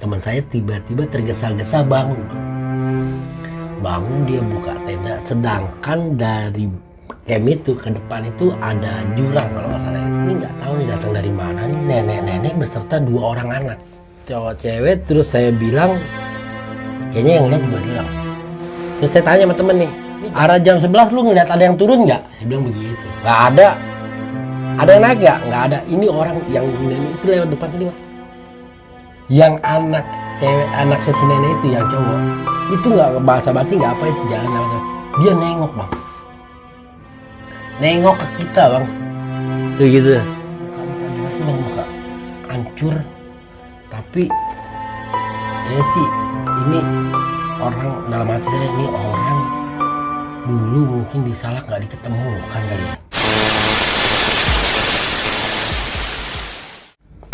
teman saya tiba-tiba tergesa-gesa bangun. Bangun dia buka tenda, sedangkan dari camp itu ke depan itu ada jurang kalau nggak salah. Ini nggak tahu nih datang dari mana nih nenek-nenek beserta 2 orang anak, cowok cewek. Terus saya bilang kayaknya yang lihat gue doang. Terus saya tanya sama temen nih, arah jam 11 lu ngeliat ada yang turun nggak? Dia bilang begitu. Nggak ada. Ada yang naik nggak? Nggak ada. Ini orang yang nenek itu lewat depan sini bang. Yang anak cewek, anak si nenek itu yang cowok itu nggak basa-basi, nggak apa, itu jalan lewat. Dia nengok bang, nengok ke kita bang, tuh gitu. Muka gimana sih bang? Muka hancur. Tapi ya sih ini orang, dalam hati saya ini orang dulu mungkin di Salak nggak diketemukan kali ya.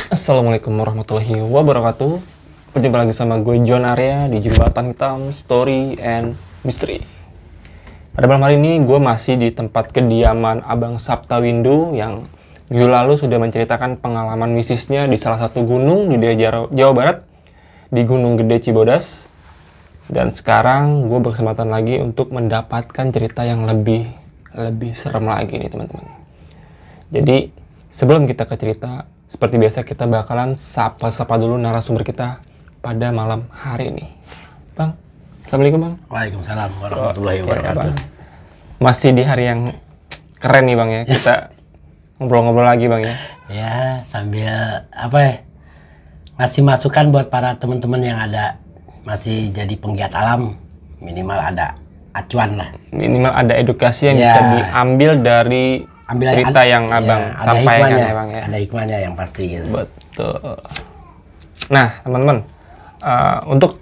Assalamualaikum warahmatullahi wabarakatuh. Berjumpa lagi sama gue John Arya di Jembatan Hitam Story and Mystery. Pada malam hari ini gue masih di tempat kediaman Abang Sapta Windu yang minggu lalu sudah menceritakan pengalaman mistisnya di salah satu gunung di daerah Jawa Barat, di Gunung Gede Cibodas. Dan sekarang gue berkesempatan lagi untuk mendapatkan cerita yang lebih serem lagi nih teman-teman. Jadi sebelum kita ke cerita, seperti biasa kita bakalan sapa dulu narasumber kita pada malam hari ini. Bang, Assalamualaikum Bang. Waalaikumsalam warahmatullahi wabarakatuh. Masih di hari yang keren nih Bang ya, kita ngobrol-ngobrol lagi Bang ya. Ya, sambil apa ya, ngasih masukan buat para teman-teman yang ada masih jadi penggiat alam, minimal ada acuan lah. Minimal ada edukasi yang bisa diambil dari cerita yang Abang sampaikan ya Bang ya. Ada hikmahnya yang pasti gitu. Betul. Nah teman-teman, untuk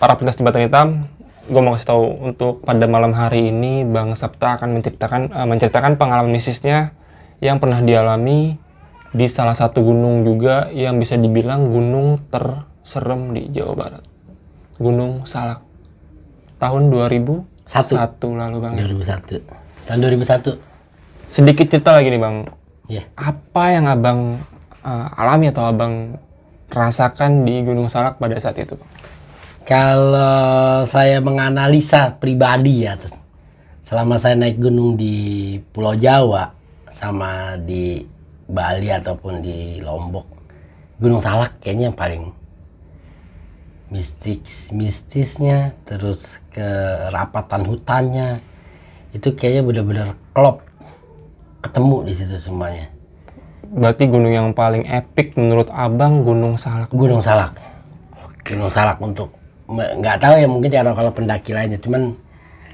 para pelintas Jembatan Hitam, gue mau kasih tahu untuk pada malam hari ini Bang Sapta akan menceritakan pengalaman mistisnya yang pernah dialami di salah satu gunung juga yang bisa dibilang gunung terserem di Jawa Barat, Gunung Salak. Tahun 2001 lalu Bang. 2001. Tahun 2001. Sedikit cerita lagi nih Bang. Yeah. Apa yang Abang alami atau Abang rasakan di Gunung Salak pada saat itu? Kalau saya menganalisa pribadi ya, selama saya naik gunung di Pulau Jawa sama di Bali ataupun di Lombok, Gunung Salak kayaknya yang paling mistisnya, terus kerapatan hutannya itu kayaknya benar-benar klop, ketemu di situ semuanya. Berarti gunung yang paling epic menurut Abang Gunung Salak. Gunung Salak. Gunung Salak untuk nggak tahu ya, mungkin kalau pendaki lainnya, cuman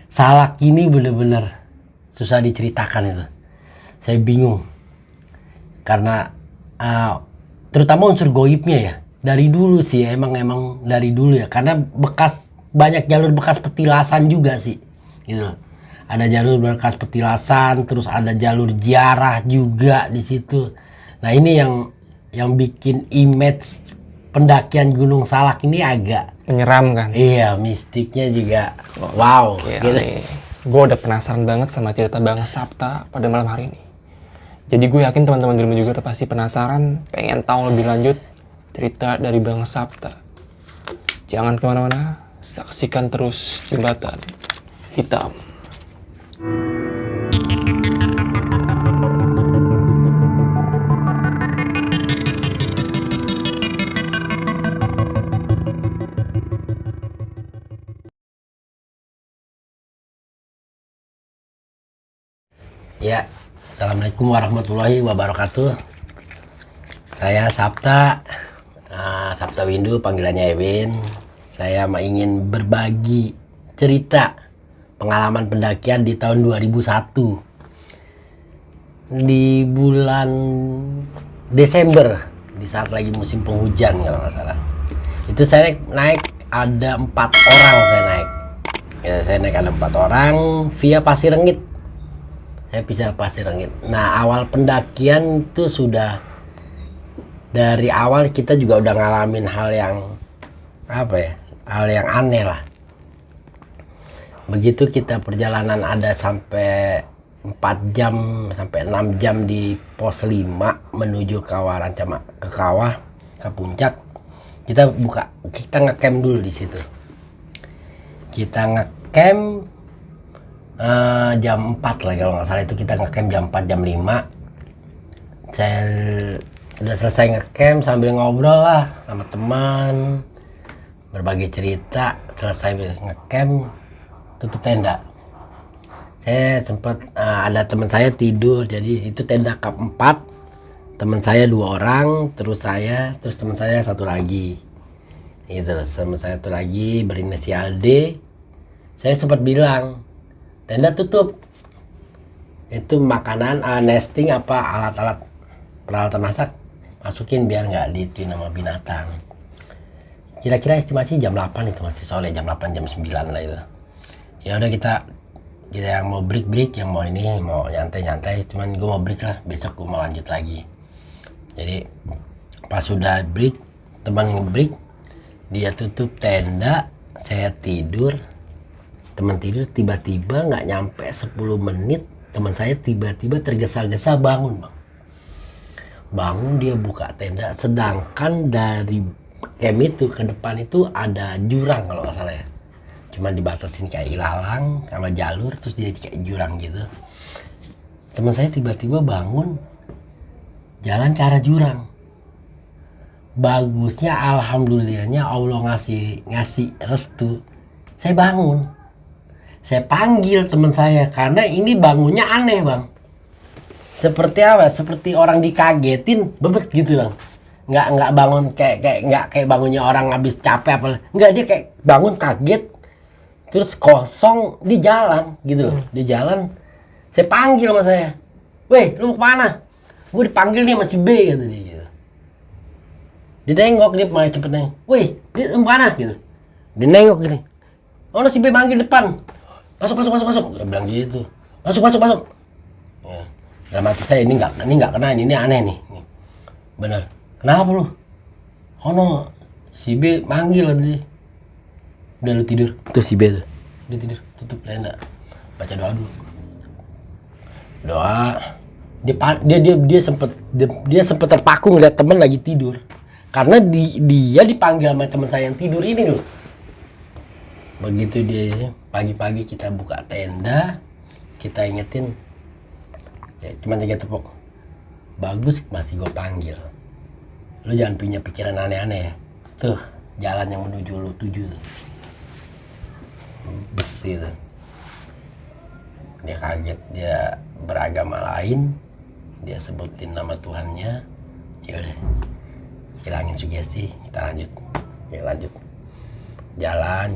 Salak ini benar-benar susah diceritakan itu. Saya bingung karena terutama unsur goibnya ya. Dari dulu sih emang dari dulu ya, karena banyak jalur bekas petilasan juga sih gitu loh. Ada jalur bekas petilasan, terus ada jalur ziarah juga di situ. Nah ini yang bikin image pendakian Gunung Salak ini agak menyeramkan. Iya, mistiknya juga wow gitu. Gue udah penasaran banget sama cerita Bang Sapta pada malam hari ini. Jadi gue yakin teman-teman di rumah juga udah pasti penasaran, pengen tahu lebih lanjut cerita dari Bang Sapta. Jangan kemana-mana, saksikan terus Jembatan Hitam. Ya, Assalamualaikum warahmatullahi wabarakatuh. Saya Sapta, Sapta Windu, panggilannya Ewin. Saya ingin berbagi cerita pengalaman pendakian di tahun 2001. Di bulan Desember, di saat lagi musim penghujan kalau nggak salah. Itu saya naik, ada 4 orang saya naik. Ya, saya naik ada 4 orang via Pasir Rengit. Saya bisa Pasir Rengit. Nah, awal pendakian itu sudah dari awal kita juga udah ngalamin hal yang apa ya? Hal yang aneh lah. Begitu kita perjalanan ada sampai 4 jam sampai 6 jam di pos 5 menuju ke kawah, ke puncak. kita ngecamp dulu di situ. Kita ngecamp jam 4 lah kalau nggak salah, itu kita ngecamp jam 4 jam 5. Saya udah selesai ngecamp sambil ngobrol lah sama teman, berbagi cerita. Selesai ngecamp, tutup tenda. Saya sempat ada teman saya tidur, jadi itu tenda kamp 4, teman saya 2 orang, terus teman saya 1 lagi. Gitu, teman saya 1 lagi berinisial D. Saya sempat bilang, tenda tutup. Itu makanan, nesting apa alat-alat peralatan masak masukin biar nggak dituin sama binatang. Kira-kira estimasi jam 8 itu masih sore, jam 8 jam 9 lah itu. Ya udah kita yang mau break, yang mau nyantai, cuman gue mau break lah, besok gue mau lanjut lagi. Jadi pas sudah break, teman nge-break, dia tutup tenda, saya tidur. Teman tidur, tiba-tiba nggak nyampe 10 menit teman saya tiba-tiba tergesa-gesa bangun, Bang. Bangun, dia buka tenda, sedangkan dari camp itu ke depan itu ada jurang kalau nggak salah ya, cuman dibatasin kayak ilalang sama jalur, terus dia kayak jurang gitu. Teman saya tiba-tiba bangun jalan ke arah jurang. Bagusnya alhamdulillahnya Allah ngasih restu, saya bangun. Saya panggil teman saya karena ini bangunnya aneh, Bang. Seperti apa? Seperti orang dikagetin, bebet gitu, Bang. Nggak bangun kayak bangunnya orang habis capek apa. Nggak, dia kayak bangun kaget. Terus kosong di jalan gitu loh. Di jalan saya panggil sama saya. "Weh, lu mau kemana?" "Gue dipanggil nih sama si B," kata dia gitu. Dia nengok, dia malah cepet nengok. "Weh, dia mau kemana?" gitu. Dia nengok gini. "Oh, si B manggil depan. Masuk." Dia bilang gitu. Masuk. Ya. Dalam hati saya, ini nggak kena, ini aneh nih. Bener. "Kenapa lu?" "Oh no, si B manggil tadi." "Udah, lu tidur." Tuh si B tuh. Dia tidur, tutup tenda. Baca doa dulu. Doa. Dia sempet terpaku ngeliat temen lagi tidur. Karena dia dipanggil sama teman saya yang tidur ini loh. Begitu dia pagi-pagi kita buka tenda, kita ingetin, ya cuma 3 tepuk. "Bagus masih gue panggil. Lu jangan punya pikiran aneh-aneh ya. Tuh jalan yang menuju lu tuju tuh." Bes gitu. Dia kaget, dia beragama lain, dia sebutin nama Tuhannya. Ya udah, hilangin sugesti, kita lanjut. Ya lanjut. Jalan.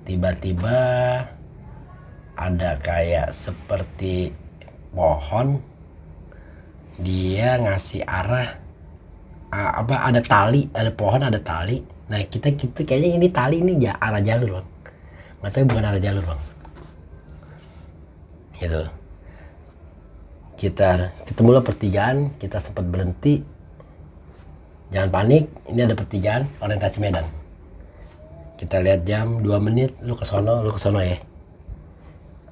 Tiba-tiba ada kayak seperti pohon, dia ngasih arah ada tali, ada pohon, ada tali. Nah kita kayaknya ini tali ini arah jalur, Bang. Nggak tahu, bukan arah jalur, Bang. Gitu. Kita ketemulah pertigaan, kita sempat berhenti. Jangan panik, ini ada pertigaan orientasi medan. Kita lihat jam, 2 menit, lu ke sono ya.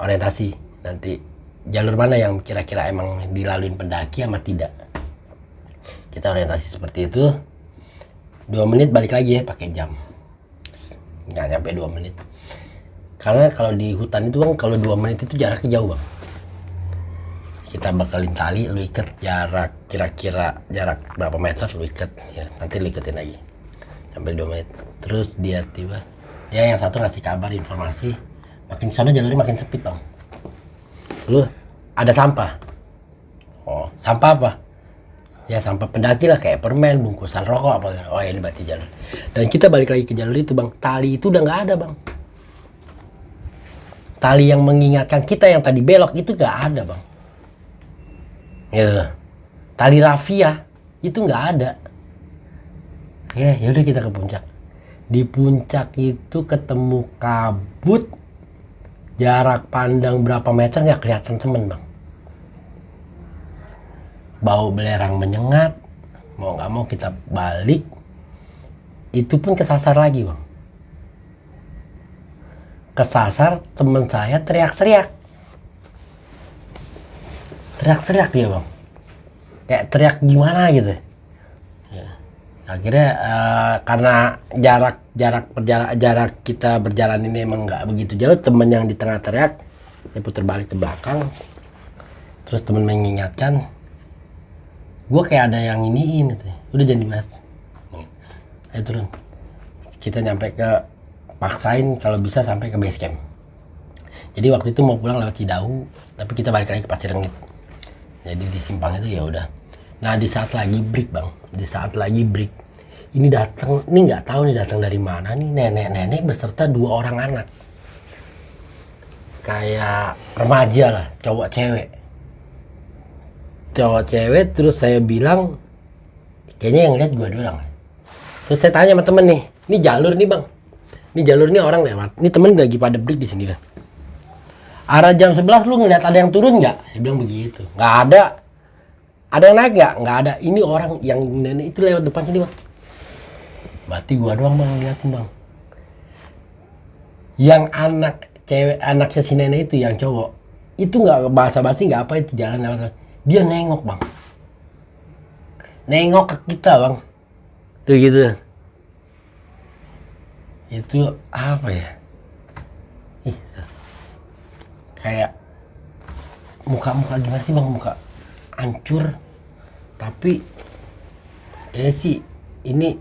Orientasi, nanti jalur mana yang kira-kira emang dilaluin pendaki sama tidak. Kita orientasi seperti itu. 2 menit balik lagi ya, pakai jam. Nggak nyampe 2 menit. Karena kalau di hutan itu, Bang, kalau 2 menit itu jaraknya jauh, Bang. Kita bakalin tali, lu ikat kira-kira jarak berapa meter, lu ikat ya, nanti lu iketin lagi sampai 2 menit. Terus dia yang satu ngasih kabar, informasi, makin sana jalurnya makin sempit, Bang. Lu ada sampah. Oh, sampah apa? Ya sampah pendaki lah, kayak permen, bungkusan rokok apa. Oh ya, ini berarti jalur. Dan kita balik lagi ke jalur itu, Bang. Tali itu udah nggak ada, Bang. Tali yang mengingatkan kita yang tadi belok itu nggak ada, Bang. Ya, tali rafia itu nggak ada. Ya udah, kita ke puncak. Di puncak itu ketemu kabut, jarak pandang berapa meter nggak kelihatan temen, Bang. Bau belerang menyengat, mau nggak mau kita balik. Itu pun kesasar lagi, Bang. Kesasar, temen saya teriak-teriak dia, Bang. Kayak teriak gimana gitu ya. Akhirnya karena jarak kita berjalan ini emang nggak begitu jauh, temen yang di tengah teriak, saya putar balik ke belakang, terus temen mengingatkan, gue kayak ada yang iniin, gitu. Udah jangan dibahas, ayo turun, kita nyampe ke, paksain kalau bisa sampai ke base camp. Jadi waktu itu mau pulang lewat Cidahu, tapi kita balik lagi ke Pasirengit. Jadi di simpang itu ya udah. Nah di saat lagi break bang, ini datang, ini nggak tahu nih datang dari mana nih, nenek beserta 2 orang anak, kayak remaja lah, cowok cewek. Terus saya bilang, kayaknya yang lihat gua doang. Terus saya tanya sama temen nih, ini jalur nih bang, ini jalur nih orang lewat, ini temen lagi pada break di sini kan. Arah jam 11 lu ngeliat ada yang turun nggak? Saya bilang begitu, nggak ada. Ada yang naik nggak? Nggak ada. Ini orang yang nenek itu lewat depan sini bang. Berarti gua doang bang ngeliatin bang. Yang anak cewek, anaknya si nenek itu yang cowok, itu nggak basa-basi, nggak apa, itu jalan lewat. Dia nengok bang. Nengok ke kita bang. Tuh gitu. Itu apa ya? Kayak muka gimana sih bang, muka hancur, tapi sih ini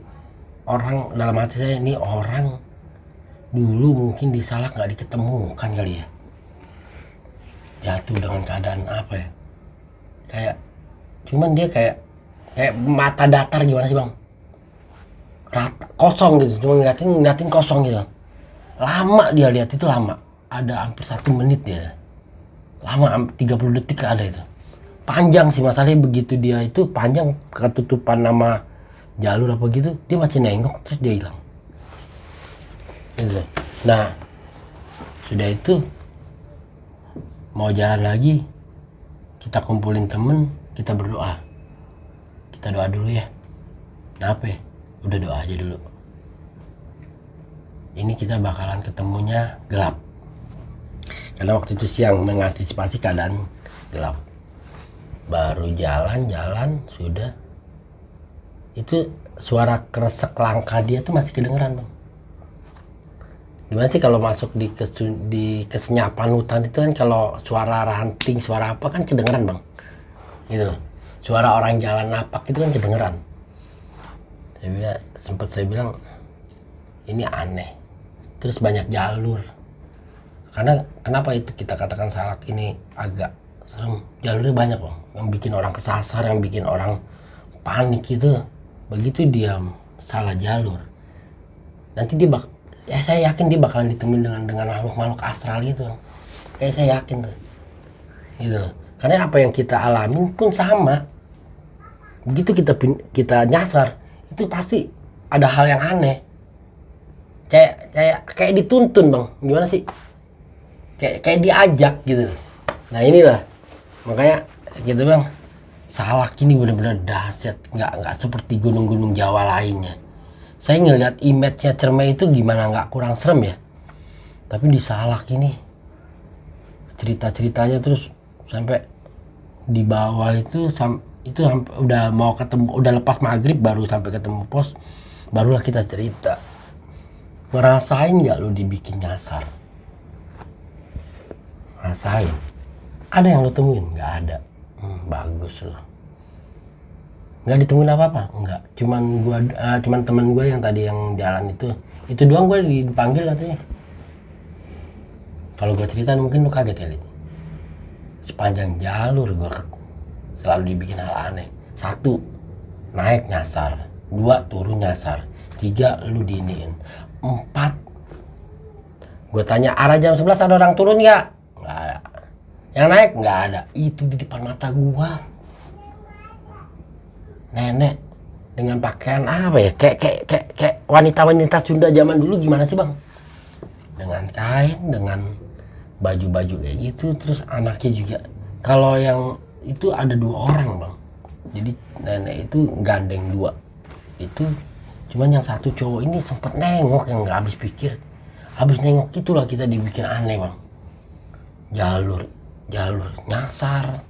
orang, dalam hati saya ini orang dulu mungkin disalak nggak diketemukan kali ya, jatuh dengan keadaan apa ya, kayak cuman dia kayak mata datar gimana sih bang, rata, kosong gitu, cuma ngeliatin kosong gitu. Lama dia lihat itu, lama, ada hampir 1 menit dia, lama, 30 detik ada itu. Panjang sih masalahnya, begitu dia itu panjang, ketutupan nama jalur apa gitu, dia masih nengok terus dia hilang gitu. Nah sudah itu mau jalan lagi, kita kumpulin temen, kita berdoa, kita doa dulu ya. Kenapa ya? Udah doa aja dulu, ini kita bakalan ketemunya gelap, karena waktu itu siang, mengantisipasi keadaan gelap. Baru jalan sudah itu suara kresek langkah dia tuh masih kedengeran bang. Gimana sih kalau masuk di kesenyapan hutan itu kan, kalau suara ranting, suara apa kan kedengeran bang, gitu loh. Suara orang jalan napak itu kan kedengeran. Sempat saya bilang ini aneh. Terus banyak jalur. Karena kenapa itu kita katakan Salak ini agak serem, jalurnya banyak bang, yang bikin orang kesasar, yang bikin orang panik gitu. Begitu dia salah jalur, nanti dia saya yakin dia bakalan ditemuin dengan makhluk astral gitu. Kayak saya yakin tuh, gitu. Karena apa yang kita alamin pun sama. Begitu kita nyasar, itu pasti ada hal yang aneh. Kayak dituntun bang, gimana sih? Kayak diajak gitu. Nah inilah makanya gitu bang, Salak ini benar-benar dahsyat, nggak seperti gunung-gunung Jawa lainnya. Saya ngeliat image-nya Cermai itu gimana nggak kurang serem ya, tapi di Salak ini cerita-ceritanya terus sampai di bawah itu udah mau ketemu, udah lepas maghrib baru sampai ketemu pos, barulah kita cerita. Ngerasain nggak lu dibikin nyasar? Rasain? Ada yang lo temuin? Nggak ada. Bagus loh. Nggak ditemuin apa-apa? Enggak. Cuman teman gue yang tadi yang jalan itu doang gue dipanggil katanya. Kalau gue cerita mungkin lu kaget kali. Sepanjang jalur gue selalu dibikin hal aneh. 1, naik nyasar. 2, turun nyasar. 3, lu diiniin. 4, gue tanya arah jam 11 ada orang turun nggak? Nggak ada. Yang naik nggak ada. Itu di depan mata gua. Nenek dengan pakaian apa ya? Kayak wanita-wanita Sunda zaman dulu gimana sih bang? Dengan kain, dengan baju-baju kayak gitu. Terus anaknya juga. Kalau yang itu ada 2 orang bang. Jadi nenek itu gandeng 2. Itu cuman yang 1 cowok ini sempat nengok, yang nggak habis pikir. Habis nengok itulah kita dibikin aneh bang. Jalur nyasar,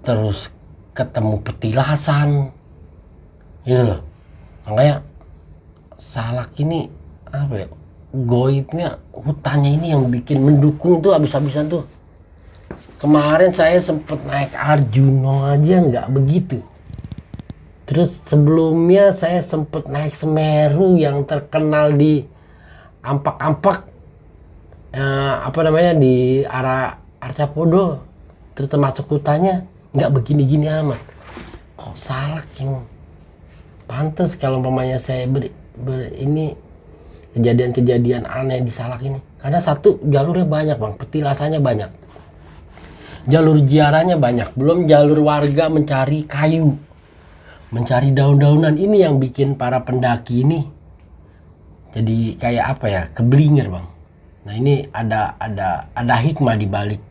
terus ketemu petilasan gitu loh. Makanya Salak ini apa ya, goibnya hutannya ini yang bikin mendukung tuh habis-habisan tuh. Kemarin saya sempet naik Arjuno aja nggak begitu. Terus sebelumnya saya sempet naik Semeru yang terkenal di Ampak-Ampak, apa namanya, di arah Arcapodo. Terus termasuk hutannya nggak begini-gini amat. Kok Salak yang pantas kalau umpamanya saya ini kejadian-kejadian aneh di Salak ini. Karena satu, jalurnya banyak bang, petilasannya banyak, jalur ziarahnya banyak, belum jalur warga mencari kayu, mencari daun-daunan. Ini yang bikin para pendaki ini jadi kayak apa ya, keblinger bang. Nah ini ada hikmah di balik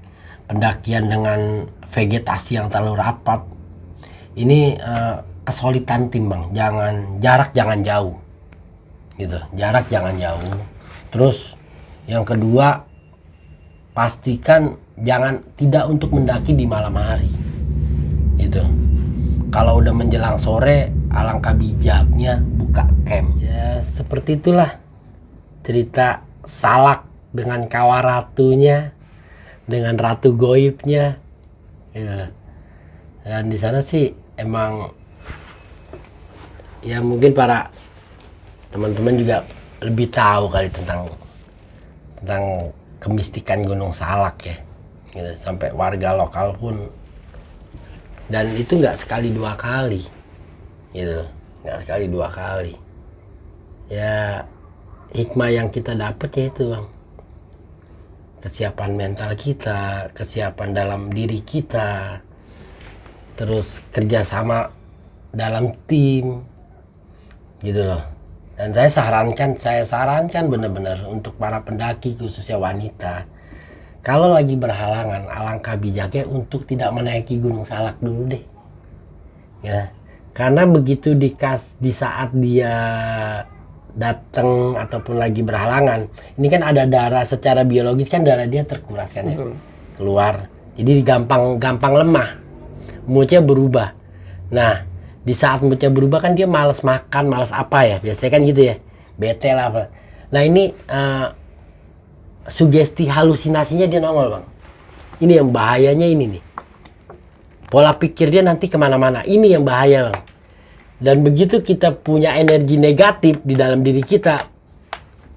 pendakian dengan vegetasi yang terlalu rapat. Ini kesulitan tim bang, jangan jauh gitu, jarak jangan jauh. Terus yang kedua, pastikan tidak untuk mendaki di malam hari gitu. Kalau udah menjelang sore, alangkah bijaknya buka camp. Ya seperti itulah cerita Salak dengan kawaratunya, dengan ratu goibnya ya. Dan di sana sih emang ya mungkin para teman-teman juga lebih tahu kali tentang kemistikan Gunung Salak ya gitu. Sampai warga lokal pun, dan itu nggak sekali dua kali gitu, nggak sekali dua kali. Ya hikmah yang kita dapat ya itu bang, kesiapan mental kita, kesiapan dalam diri kita, terus kerjasama dalam tim gitu loh. Dan saya sarankan benar-benar untuk para pendaki khususnya wanita, kalau lagi berhalangan, alangkah bijaknya untuk tidak menaiki Gunung Salak dulu deh ya. Karena begitu di saat dia datang ataupun lagi berhalangan, ini kan ada darah, secara biologis kan darah dia terkuras kan ya, keluar, jadi gampang lemah, moodnya berubah. Nah di saat moodnya berubah kan dia malas makan, malas apa ya, biasanya kan gitu ya, bete lah apa. Nah ini sugesti halusinasinya dia nongol bang. Ini yang bahayanya ini nih, pola pikir dia nanti kemana-mana, ini yang bahaya bang. Dan begitu kita punya energi negatif di dalam diri kita,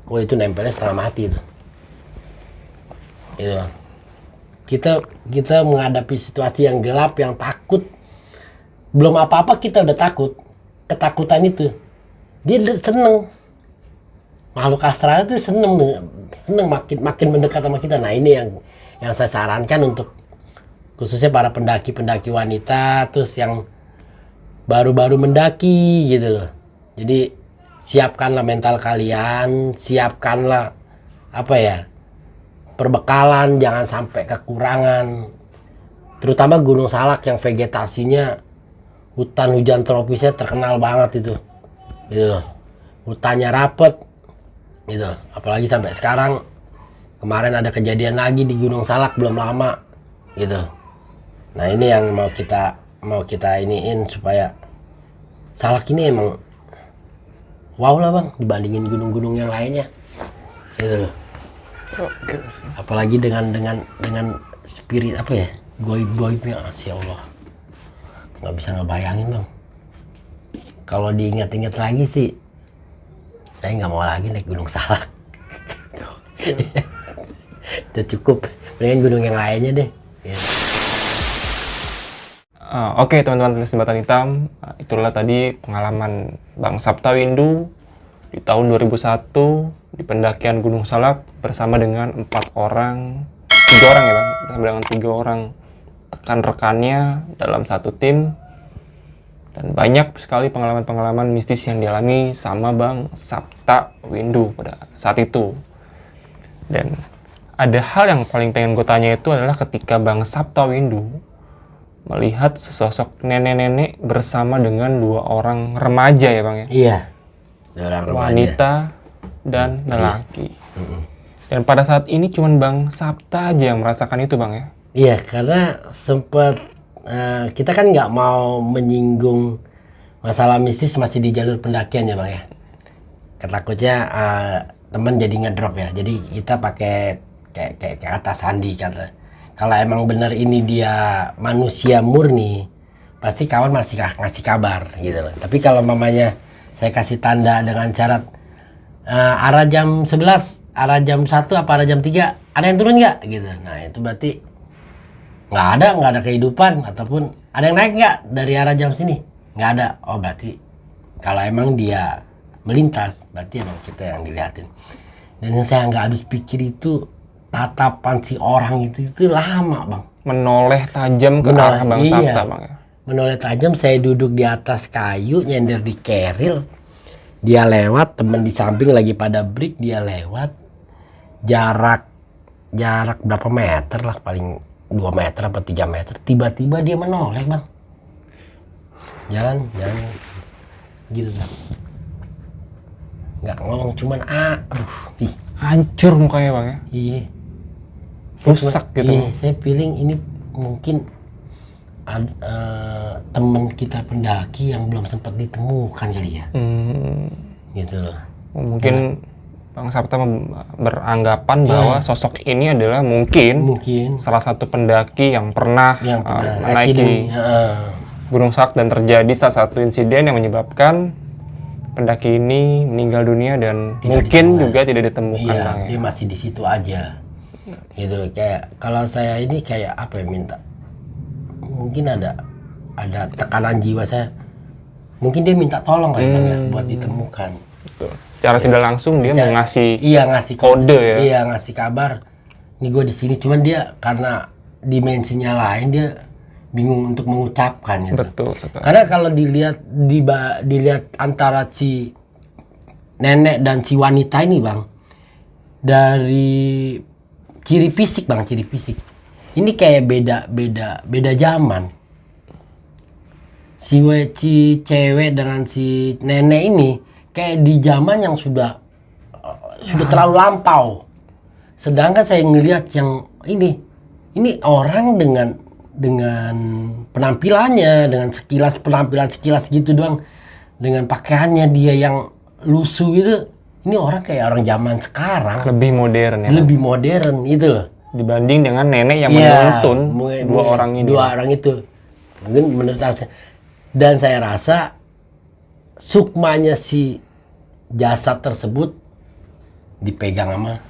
oh itu nempelnya setengah mati itu. Itu bang. Kita menghadapi situasi yang gelap, yang takut, belum apa-apa kita udah takut. Ketakutan itu dia seneng, makhluk astral itu seneng makin mendekat sama kita. Nah ini yang saya sarankan untuk khususnya para pendaki wanita, terus yang baru-baru mendaki gitu loh. Jadi siapkanlah mental kalian, siapkanlah apa ya, perbekalan, jangan sampai kekurangan. Terutama Gunung Salak yang vegetasinya, hutan hujan tropisnya terkenal banget itu gitu loh. Hutannya rapet gitu, apalagi sampai sekarang. Kemarin ada kejadian lagi di Gunung Salak belum lama gitu. Nah ini yang mau kita iniin, supaya Salak ini emang wow lah bang dibandingin gunung-gunung yang lainnya gitu loh. Apalagi dengan spirit apa ya, goib-goibnya, Masya Allah, nggak bisa ngebayangin bang. Kalau diingat-ingat lagi sih, saya nggak mau lagi naik Gunung Salak. Udah cukup, mendingan gunung yang lainnya deh. Oke teman-teman penulis Jembatan Hitam, itulah tadi pengalaman Bang Sapta Windu di tahun 2001 di pendakian Gunung Salak bersama dengan 3 orang ya bang, bersama dengan 3 orang rekan-rekannya dalam satu tim. Dan banyak sekali pengalaman-pengalaman mistis yang dialami sama Bang Sapta Windu pada saat itu. Dan ada hal yang paling pengen gue tanya itu adalah ketika Bang Sapta Windu melihat sesosok nenek-nenek bersama dengan 2 orang remaja ya bang ya? Iya, 2 orang remaja. Wanita dan lelaki. Iya. Dan pada saat ini cuman Bang Sapta aja yang merasakan itu bang ya? Iya, karena sempat kita kan nggak mau menyinggung masalah mistis masih di jalur pendakian ya bang ya. Takutnya teman jadi ngedrop ya. Jadi kita pakai kayak kata Sandi kata. Kalau emang benar ini dia manusia murni, pasti kawan masih ngasih kabar gitu loh. Tapi kalau mamanya saya kasih tanda dengan syarat arah jam 11, arah jam 1 apa arah jam 3, ada yang turun nggak gitu. Nah itu berarti nggak ada kehidupan, ataupun ada yang naik nggak dari arah jam sini, nggak ada. Oh berarti kalau emang dia melintas, berarti emang kita yang dilihatin. Dan yang saya nggak habis pikir itu tatapan si orang itu lama bang. Menoleh tajam ke arah Bang Sapta bang ya. Menoleh tajam. Saya duduk di atas kayu nyender di keril, dia lewat, temen di samping lagi pada break, dia lewat jarak berapa meter lah, paling 2 meter apa 3 meter, tiba-tiba dia menoleh bang, jalan gitu bang, nggak ngomong, cuman hancur mukanya bang ya. Iya, rusak gitu. Iya, saya feeling ini mungkin teman kita pendaki yang belum sempat ditemukan kali ya. Gitu loh. Mungkin Bang Sapta beranggapan bahwa sosok ini adalah mungkin salah satu pendaki yang pernah menaiki Gunung Salak dan terjadi salah satu insiden yang menyebabkan pendaki ini meninggal dunia dan mungkin juga tidak ditemukan. Iya, bang, dia masih di situ aja. Gitu loh. Kayak kalau saya ini kayak apa ya, minta mungkin ada tekanan jiwa saya, mungkin dia minta tolong kali bang ya, buat ditemukan. Betul. Secara tidak langsung dia mau ngasih ngasih kode ya. Iya, ngasih kabar. Ini gue di sini, cuman dia karena dimensinya lain, dia bingung untuk mengucapkan gitu. Betul sekali. Karena kalau dilihat antara si nenek dan si wanita ini bang, dari ciri fisik, ini kayak beda zaman. Si cewek dengan si nenek ini kayak di zaman yang sudah terlalu lampau. Sedangkan saya ngelihat yang ini orang dengan penampilannya, dengan penampilan sekilas gitu doang, dengan pakaiannya dia yang lusuh gitu. Ini orang kayak orang zaman sekarang. Lebih modern ya. Lebih modern itu loh. Dibanding dengan nenek yang menuntun dua orang itu. Mungkin menurut saya. Dan saya rasa sukmanya si jasad tersebut dipegang sama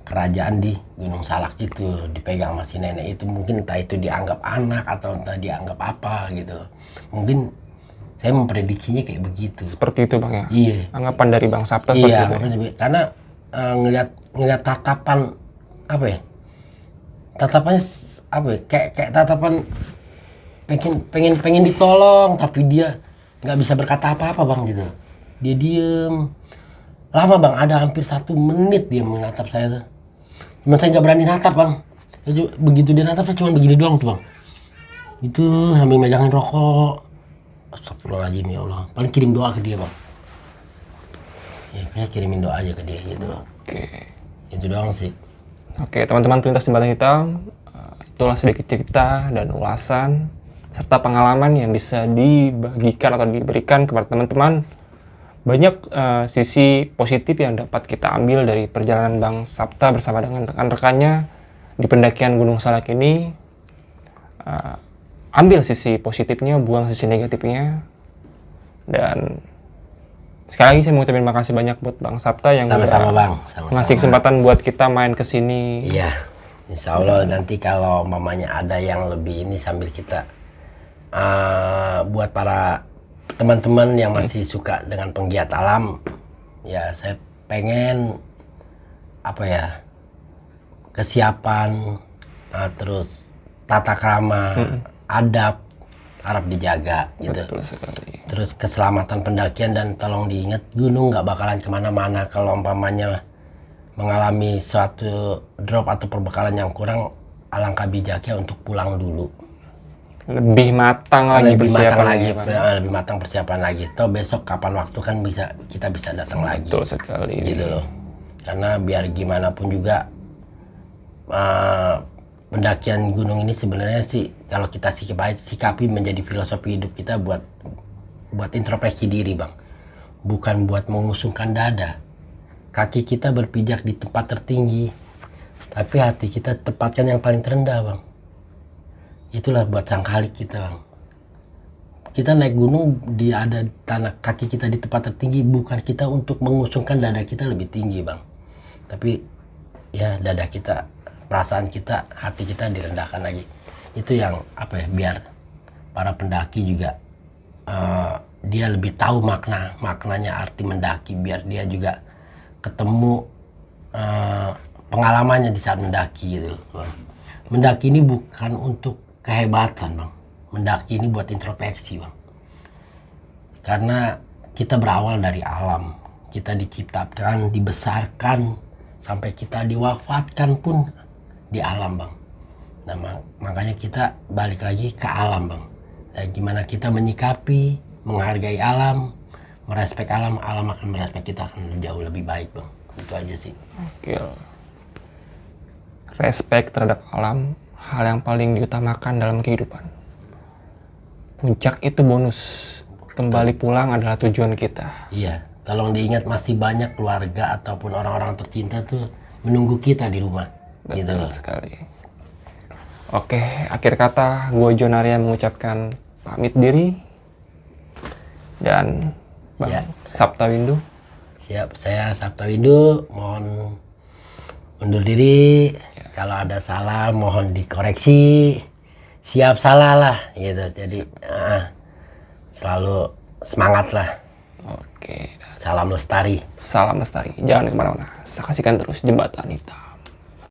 kerajaan di Gunung Salak itu, dipegang sama si nenek itu. Mungkin entah itu dianggap anak atau entah dianggap apa gitu loh. Mungkin saya memprediksinya kayak begitu. Seperti itu bang ya? Iya. Anggapan dari Bang Sapta seperti itu ya? Karena ngelihat tatapan apa ya? Tatapannya apa ya? Kayak tatapan pengen ditolong, tapi dia nggak bisa berkata apa-apa bang gitu. Dia diem lama bang, ada hampir 1 menit dia menatap saya tuh. Cuma saya nggak berani natap bang. Begitu dia natap saya cuma begini doang tuh bang. Itu sambil megangin rokok. Astagfirullahaladzim ya Allah. Paling kirim doa ke dia bang. Ya saya kirimin doa aja ke dia gitu loh. Oke. Itu doang sih. Oke teman-teman pelintas jembatan hitam, itulah sedikit cerita dan ulasan serta pengalaman yang bisa dibagikan atau diberikan kepada teman-teman. Banyak sisi positif yang dapat kita ambil dari perjalanan Bang Sapta bersama dengan rekan-rekannya di pendakian Gunung Salak ini. Ambil sisi positifnya, buang sisi negatifnya. Dan sekali lagi saya mau ucapin makasih banyak buat Bang Sapta yang sama-sama bang, ngasih kesempatan buat kita main ke sini. Iya, insya Allah nanti kalau mamanya ada yang lebih ini sambil kita buat para teman-teman yang masih suka dengan penggiat alam, ya saya pengen apa ya, kesiapan, terus tata krama, adab harap dijaga gitu. Betul sekali. Terus keselamatan pendakian, dan tolong diingat gunung nggak bakalan kemana-mana. Kalau umpamanya mengalami suatu drop atau perbekalan yang kurang, alangkah bijaknya untuk pulang dulu. Lebih matang lagi lebih matang persiapan lagi. Toh besok kapan waktu kan kita bisa datang lagi. Betul sekali. Gitu loh. Karena biar gimana pun juga pendakian gunung ini sebenarnya sih kalau kita sikapi menjadi filosofi hidup kita buat buat introspeksi diri bang, bukan buat mengusungkan dada. Kaki kita berpijak di tempat tertinggi, tapi hati kita tempatkan yang paling terendah bang. Itulah buat sang khalik kita bang. Kita naik gunung, dia ada tanah kaki kita di tempat tertinggi, bukan kita untuk mengusungkan dada kita lebih tinggi bang, tapi ya dada kita, perasaan kita, hati kita direndahkan lagi. Itu yang apa ya, biar para pendaki juga dia lebih tahu maknanya arti mendaki, biar dia juga ketemu pengalamannya di saat mendaki gitu bang. Mendaki ini bukan untuk kehebatan bang, mendaki ini buat introspeksi bang, karena kita berawal dari alam, kita diciptakan, dibesarkan, sampai kita diwafatkan pun di alam bang. Nah makanya kita balik lagi ke alam bang. Nah, gimana kita menyikapi, menghargai alam, merespek alam, alam akan merespek kita, akan jauh lebih baik bang. Itu aja sih. Oke. Respek terhadap alam, hal yang paling diutamakan dalam kehidupan. Puncak itu bonus, kembali pulang adalah tujuan kita. Iya, tolong diingat, masih banyak keluarga ataupun orang-orang tercinta tuh menunggu kita di rumah. Betul gitu loh. sekali. Oke, akhir kata gue John Arya mengucapkan pamit diri. Dan Bang Ya. Sapta Windu. Siap, saya Sapta Windu, mohon undur diri. Kalau ada salah mohon dikoreksi. Siap salah lah gitu. Jadi selalu semangat lah. Oke. Salam lestari. Salam lestari. Jangan kemana-mana. Saksikan terus Jembatan Hitam.